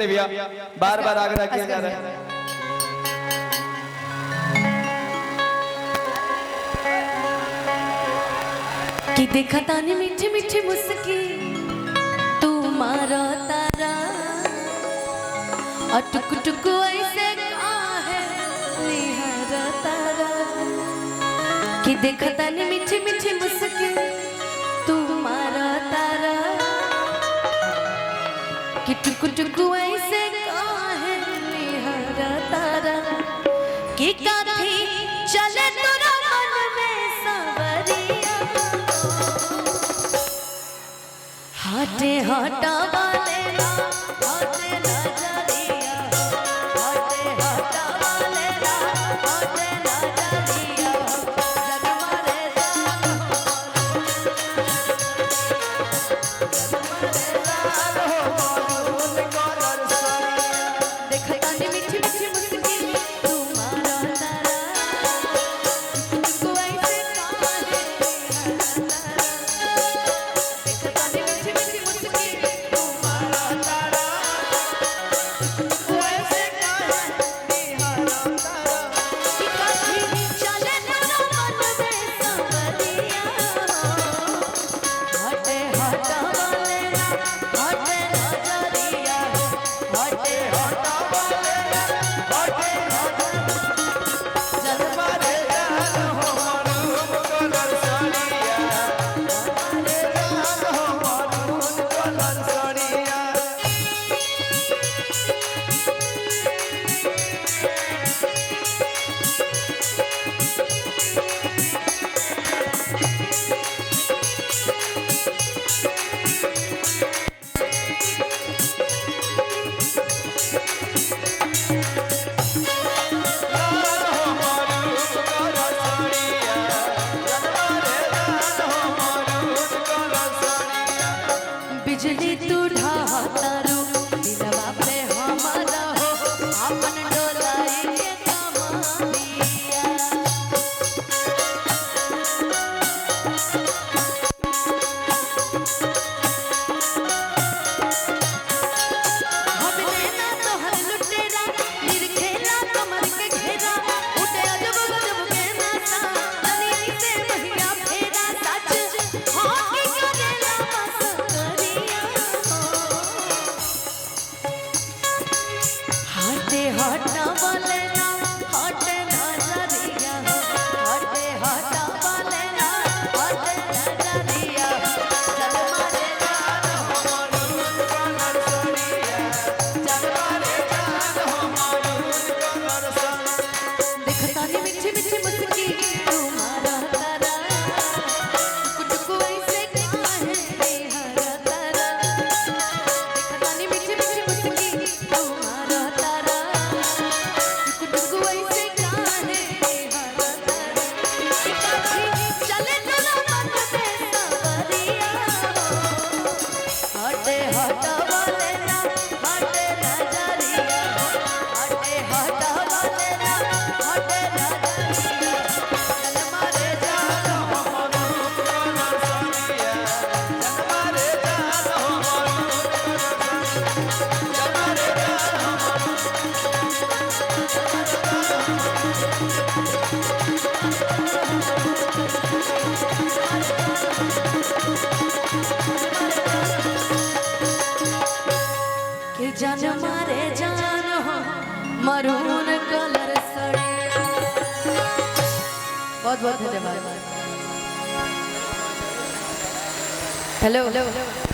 बड़े भैया, बार बार आग्रह किया जा रहा है। कि देखा तानी मीठी मीठी मुस्की तू मारा तारा और टुक टुक ऐसे काहे निहारा तारा। कि देखा तानी मीठी मीठी मुस्की तू मारा तारा कि टुक टुक ऐसे काहे निहारा तारा। कि काथी चले तोरा मन में सवरिया हटे हटा वाले ना हटे नजरिया हटे हटा वाले ना हटे नजरिया जग मारे जान हो देखा तानी मीठी मीठी मुस्की तू मारा तारा तू ऐसे काहे बिजली तू ढातारू दिलवा पे हमारा हो अपन डोलाई के कमानिया। हम लेना तोहर लुटेरा निरखेला कमर के घेरा उठे अजब गजब के नाता दुनिया से भैया फेरा सच हाँ की करेला मस्करिया हटे हटा वाले ना हटे नजरिया हटे हटा वाले ना हटे नजरिया चल मारे जान हो मारून कलर सोनिया चल मारे जान हो मारून कलर सोनिया। देखता नी मीठी मीठी मुस्की तू मारा तारा टुक टुक ऐसे काहे निहारा तारा। देखता नी मीठी मीठी मुस्की तू मारा तारा टुक टुक ऐसे काहे निहारा तारा। कि काठी चले तोरा मन में सवरिया हटे हटा वाले ना हटे नजरिया हटे हटा वाले ना हटे नजरिया चल मारे जान हो मारून कलर सोनिया चल मारे जान हो मारून कलर सोनिया चल मारे जान हो कि जान मारे जान हो मरून कलर सड़िया। बहुत बहुत धन्यवाद। हेलो।